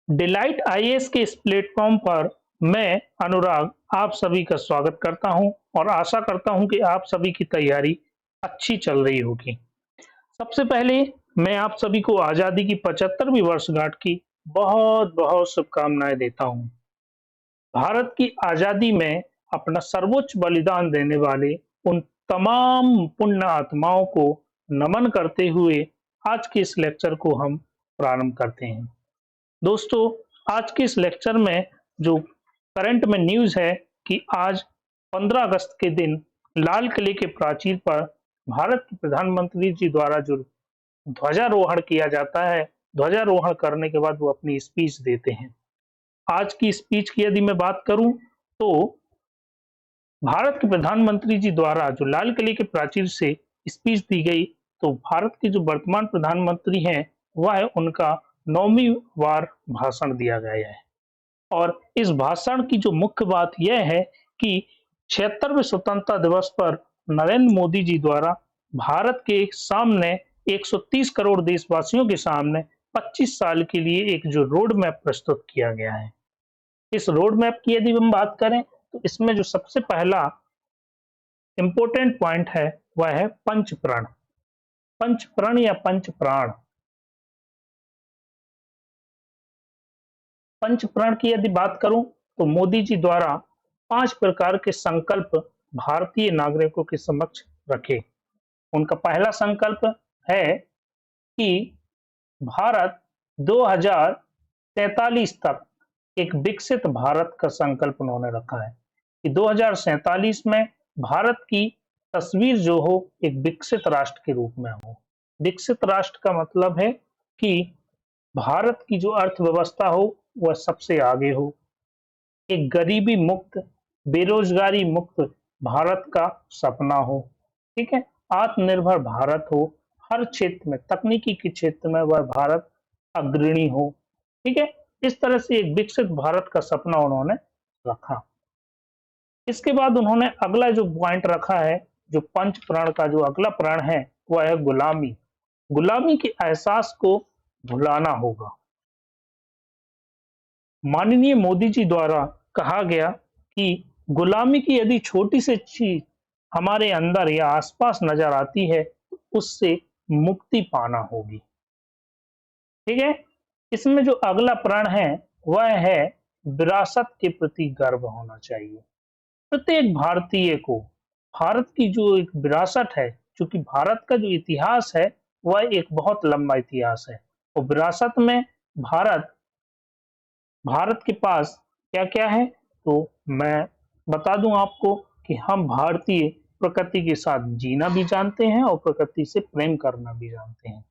Delight IAS के इस platform पर मैं अनुराग आप सभी का स्वागत करता हूं और आशा करता हूं कि आप सभी की तैयारी अच्छी चल रही होगी। सबसे पहले मैं आप सभी को आज़ादी की 75वीं वर्षगांठ की बहुत-बहुत शुभकामनाएं देता हूं। भारत की आज़ादी में अपना सर्वोच्च बलिदान देने वाले उन तमाम पुण्य आत्माओं को नमन करते हुए आज के इस लेक्चर को हम प्रारंभ करते हैं। दोस्तों, आज के इस लेक्चर में जो करंट में न्यूज़ है कि आज 15 अगस्त के दिन लाल किले के प्राचीर पर भारत के प्रधानमंत्री जी द्वारा जो ध्वजारोहण किया जाता है, ध्वजारोहण करने के बाद वो अपनी स्पीच देते हैं। आज की स्पीच की यदि मैं बात करूं तो भारत के प्रधानमंत्री जी द्वारा जो लाल किले के प्राचीर से स्पीच दी गई, तो भारत के जो वर्तमान प्रधानमंत्री हैं, वह उनका 9वीं बार भाषण दिया गया है। और इस भाषण की जो मुख्य बात यह है कि 76वें स्वतंत्रता दिवस पर नरेंद्र मोदी जी द्वारा भारत के सामने 130 करोड़ देशवासियों के सामने 25 साल के लिए एक जो रोड मैप प्रस्तुत किया गया है। इस रोड मैप की यदि हम बात करें तो इसमें जो सबसे पहला इंपॉर्टेंट पॉइंट है वह है पंचप्रण। पंचप्रण या पंचप्राण। पंचप्रण की यदि बात करूं तो मोदी जी द्वारा 5 प्रकार के संकल्प भारतीय नागरिकों के समक्ष रखे। उनका पहला संकल्प है कि भारत 2047 तक एक विकसित भारत का संकल्प उन्होंने रखा है कि 2047 में भारत की तस्वीर जो हो एक विकसित राष्ट्र के रूप में हो। विकसित राष्ट्र का मतलब है कि भारत की जो अर्थव्यवस्था हो वह सबसे आगे हो, एक गरीबी मुक्त, बेरोजगारी मुक्त भारत का सपना हो, ठीक है, आत्मनिर्भर भारत हो, हर क्षेत्र में तकनीकी के क्षेत्र में वह भारत अग्रणी हो, ठीक है। इस तरह से एक विकसित भारत का सपना उन्होंने रखा। इसके बाद उन्होंने अगला जो पॉइंट रखा है, जो पंच प्रण का जो अगला प्रण है वह है गुलामी। गुलामी के एहसास को भुलाना होगा। माननीय मोदी जी द्वारा कहा गया कि गुलामी की यदि छोटी सी चीज हमारे अंदर या आसपास नजर आती है तो उससे मुक्ति पाना होगी, ठीक है। इसमें जो अगला प्रण है वह है विरासत के प्रति गर्व होना चाहिए। प्रत्येक भारतीय को भारत की जो एक विरासत है, चूंकि भारत का जो इतिहास है वह एक बहुत लंबा इतिहास है और विरासत में भारत भारत के पास क्या-क्या है, तो मैं बता दूं आपको कि हम भारतीय प्रकृति के साथ जीना भी जानते हैं और प्रकृति से प्रेम करना भी जानते हैं।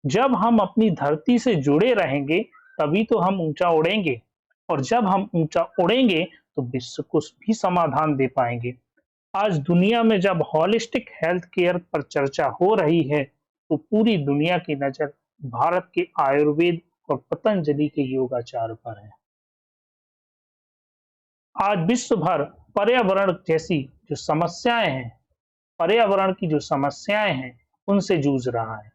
जब हम अपनी धरती से जुड़े रहेंगे, तभी तो हम ऊंचा उड़ेंगे और जब हम ऊंचा उड़ेंगे, तो विश्व को भी समाधान दे पाएंगे। आज दुनिया में जब होलिस्टिक हेल्थ केयर पर चर्चा हो रही है, तो पूरी दुनिया की नजर भारत के आयुर्वेद और पतंजलि के योगाचार पर है। आज विश्व भर पर्यावरण जैसी जो समस्याएं हैं, पर्यावरण की जो समस्याएं हैं, उनसे जूझ रहा है।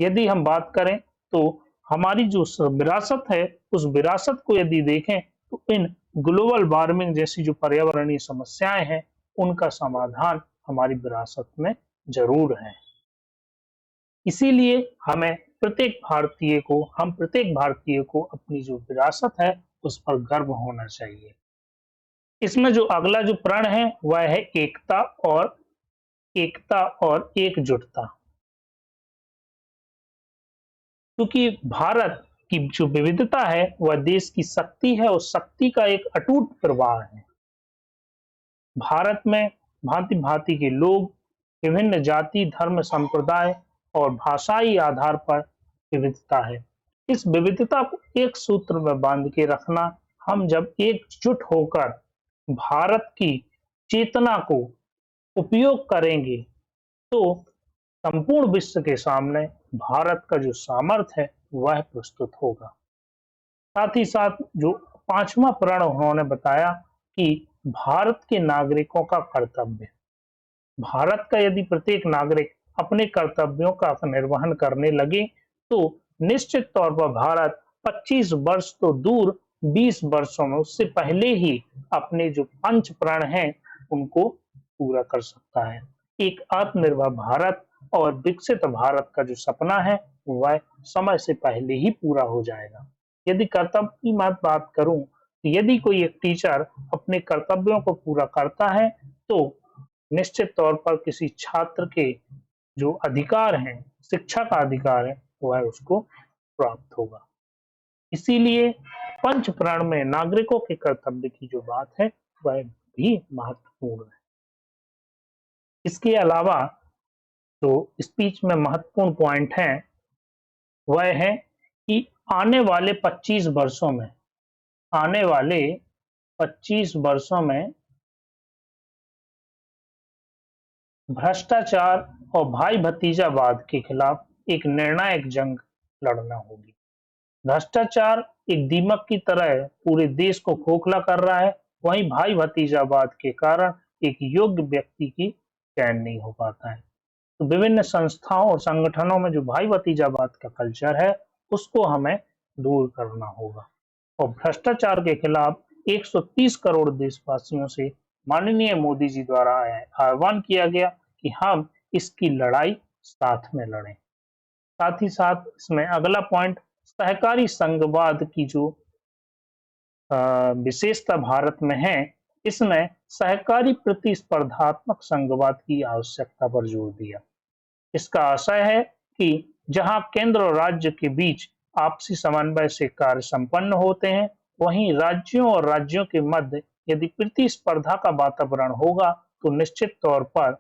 यदि हम बात करें तो हमारी जो विरासत है, उस विरासत को यदि देखें तो इन ग्लोबल वार्मिंग जैसी जो पर्यावरणीय समस्याएं हैं, उनका समाधान हमारी विरासत में जरूर है। इसीलिए हम प्रत्येक भारतीय को अपनी जो विरासत है उस पर गर्व होना चाहिए। इसमें जो अगला जो प्रण है वह है एकता और एकजुटता। क्योंकि भारत की जो विविधता है वह देश की शक्ति है और शक्ति का एक अटूट प्रवाह है। भारत में भांति-भांति के लोग, विभिन्न जाति, धर्म, संप्रदाय और भाषाई आधार पर विविधता है। इस विविधता को एक सूत्र में बांध के रखना, हम जब एकजुट होकर भारत की चेतना को उपयोग करेंगे, तो संपूर्ण विश्व के सामने भारत का जो सामर्थ्य है वह प्रस्तुत होगा। साथ ही साथ जो 5वां प्रण उन्होंने बताया कि भारत के नागरिकों का कर्तव्य। भारत का यदि प्रत्येक नागरिक अपने कर्तव्यों का निर्वहन करने लगे, तो निश्चित तौर पर भारत 25 वर्ष तो दूर 20 वर्षों में, उससे पहले ही अपने जो पंच प्रण हैं उनको पूरा कर सकता है। एक आत्मनिर्भर भारत और विकसित भारत का जो सपना है वह समय से पहले ही पूरा हो जाएगा। यदि कर्तव्य की मैं बात करूं, तो यदि कोई एक टीचर अपने कर्तव्यों को पूरा करता है तो निश्चित तौर पर किसी छात्र के जो अधिकार हैं, शिक्षा का अधिकार है, वह उसको प्राप्त होगा। इसीलिए पंच प्रण में नागरिकों के कर्तव्य की जो बात है वह भी महत्वपूर्ण है। इसके अलावा जो स्पीच में महत्वपूर्ण पॉइंट है वह है कि आने वाले 25 वर्षों में आने वाले 25 वर्षों में भ्रष्टाचार और भाई भतीजावाद के खिलाफ एक निर्णायक जंग लड़ना होगी। भ्रष्टाचार एक दीमक की तरह पूरे देश को खोखला कर रहा है, वहीं भाई भतीजावाद के कारण एक योग्य व्यक्ति की चयन नहीं हो पाता है। तो विभिन्न संस्थाओं और संगठनों में जो भाई भतीजावाद का कल्चर है उसको हमें दूर करना होगा और भ्रष्टाचार के खिलाफ 130 करोड़ देशवासियों से माननीय मोदी जी द्वारा आह्वान किया गया कि हम इसकी लड़ाई साथ में लड़ें। साथ ही साथ इसमें अगला पॉइंट सहकारी संघवाद की जो विशेषता भारत में है, इसमें सहकारी प्रतिस्पर्धात्मक संघवाद की आवश्यकता पर जोर दिया। इसका आशय है कि जहां केंद्र और राज्य के बीच आपसी समन्वय से कार्य संपन्न होते हैं, वहीं राज्यों और राज्यों के मध्य यदि प्रतिस्पर्धा का वातावरण होगा तो निश्चित तौर पर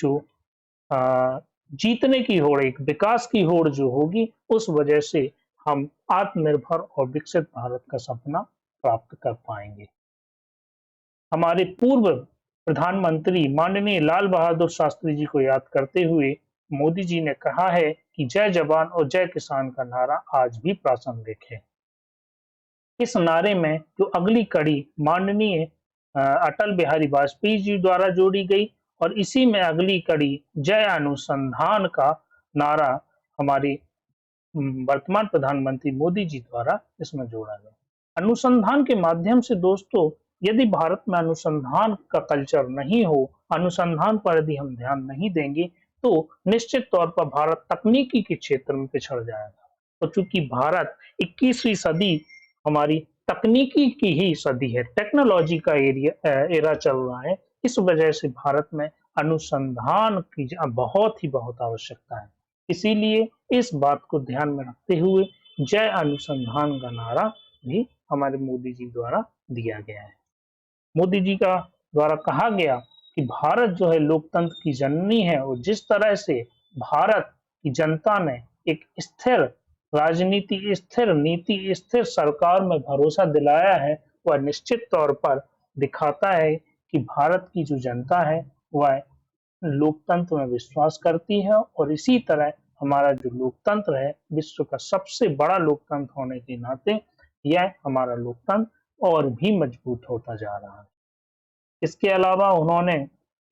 जो जीतने की होड़, एक विकास की होड़ जो होगी, उस वजह से हम आत्मनिर्भर और विकसित भारत का सपना प्राप्त कर पाएंगे। हमारे पूर्व प्रधानमंत्री माननीय लाल बहादुर शास्त्री जी को याद करते हुए मोदी जी ने कहा है कि जय जवान और जय किसान का नारा आज भी प्रासंगिक है। इस नारे में जो अगली कड़ी माननीय अटल बिहारी वाजपेयी जी द्वारा जोड़ी गई और इसी में अगली कड़ी जय अनुसंधान का नारा हमारे वर्तमान प्रधानमंत्री मोदी जी द्वारा इसमें जोड़ा गया। अनुसंधान के माध्यम से दोस्तों, यदि भारत में अनुसंधान का कल्चर नहीं हो, अनुसंधान पर यदि हम ध्यान नहीं देंगे तो निश्चित तौर पर भारत तकनीकी के क्षेत्र में पिछड़ जाएगा। और चूंकि भारत 21वीं सदी हमारी तकनीकी की ही सदी है, टेक्नोलॉजी का एरा चल रहा है, इस वजह से भारत में अनुसंधान की बहुत आवश्यकता है। इसीलिए इस बात को ध्यान में रखते हुए जय अनुसंधान का नारा भी हमारे मोदी जी द्वारा दिया गया है। मोदी जी का द्वारा कहा गया कि भारत जो है लोकतंत्र की जननी है और जिस तरह से भारत की जनता ने एक स्थिर राजनीति, स्थिर नीति, स्थिर सरकार में भरोसा दिलाया है, वह निश्चित तौर पर दिखाता है कि भारत की जो जनता है वह लोकतंत्र में विश्वास करती है और इसी तरह हमारा जो लोकतंत्र है विश्व का सबसे बड़ा लोकतंत्र होने के नाते यह हमारा लोकतंत्र और भी मजबूत होता जा रहा है। इसके अलावा उन्होंने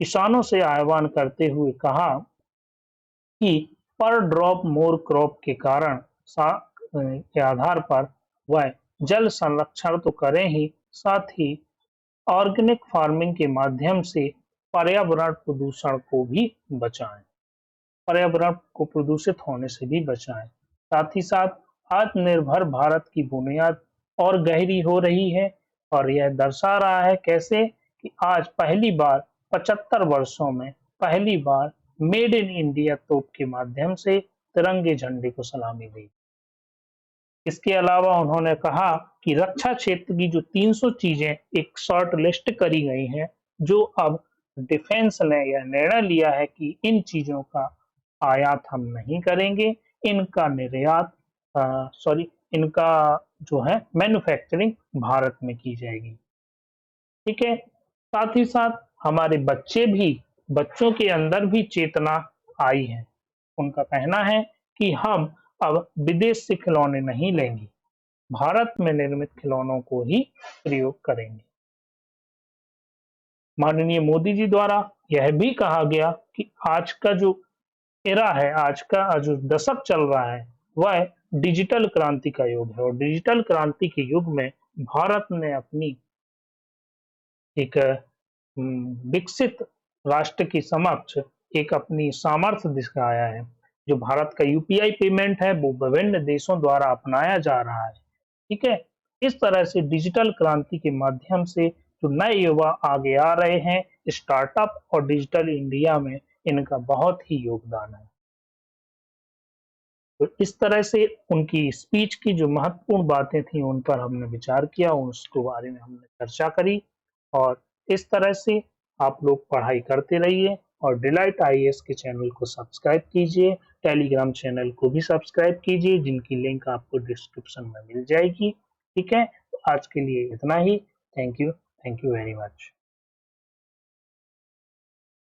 किसानों से आह्वान करते हुए कहा कि पर ड्रॉप मोर क्रॉप के कारण के आधार पर वह जल संरक्षण तो करें ही, साथ ही ऑर्गेनिक फार्मिंग के माध्यम से पर्यावरण प्रदूषण को भी बचाएं, पर्यावरण को प्रदूषित होने से भी बचाएं। साथ ही साथ आत्मनिर्भर भारत की बुनियाद और गहरी हो रही है और यह दर्शा रहा है कैसे कि आज पहली बार 75 वर्षों में पहली बार मेड इन इंडिया तोप के माध्यम से तिरंगे झंडे को सलामी दी। इसके अलावा उन्होंने कहा कि रक्षा क्षेत्र की जो 300 चीजें एक शॉर्ट लिस्ट करी गई हैं, जो अब डिफेंस ने यह निर्णय लिया है कि इन चीजों का आयात हम नहीं करेंगे, इनका निर्यात इनका जो है मैन्युफैक्चरिंग भारत में की जाएगी। ठीक है, साथ ही साथ हमारे बच्चों के अंदर भी चेतना आई है। उनका कहना है कि हम अब विदेश से खिलौने नहीं लेंगे, भारत में निर्मित खिलौनों को ही प्रयोग करेंगे। माननीय मोदी जी द्वारा यह भी कहा गया कि आज का जो एरा है, आज का जो दशक चल रहा है, वह डिजिटल क्रांति का युग है और डिजिटल क्रांति के युग में भारत ने अपनी एक विकसित राष्ट्र के समक्ष एक अपनी सामर्थ्य दिखाया है। जो भारत का यूपीआई पेमेंट है वो विभिन्न देशों द्वारा अपनाया जा रहा है। ठीक है? इस तरह से डिजिटल क्रांति के माध्यम से जो नए युवा आगे आ रहे हैं, स्टार्टअप और डिजिटल इंडिया में इनका बहुत ही योगदान है। तो इस तरह से उनकी स्पीच की जो महत्वपूर्ण बातें थी उन पर हमने विचार किया, उसके बारे में हमने चर्चा करी और इस तरह से आप लोग पढ़ाई करते रहिए और डिलाइट आईएएस के चैनल को सब्सक्राइब कीजिए, टेलीग्राम चैनल को भी सब्सक्राइब कीजिए जिनकी लिंक आपको डिस्क्रिप्शन में मिल जाएगी। ठीक है? तो आज के लिए इतना ही। Thank you very much.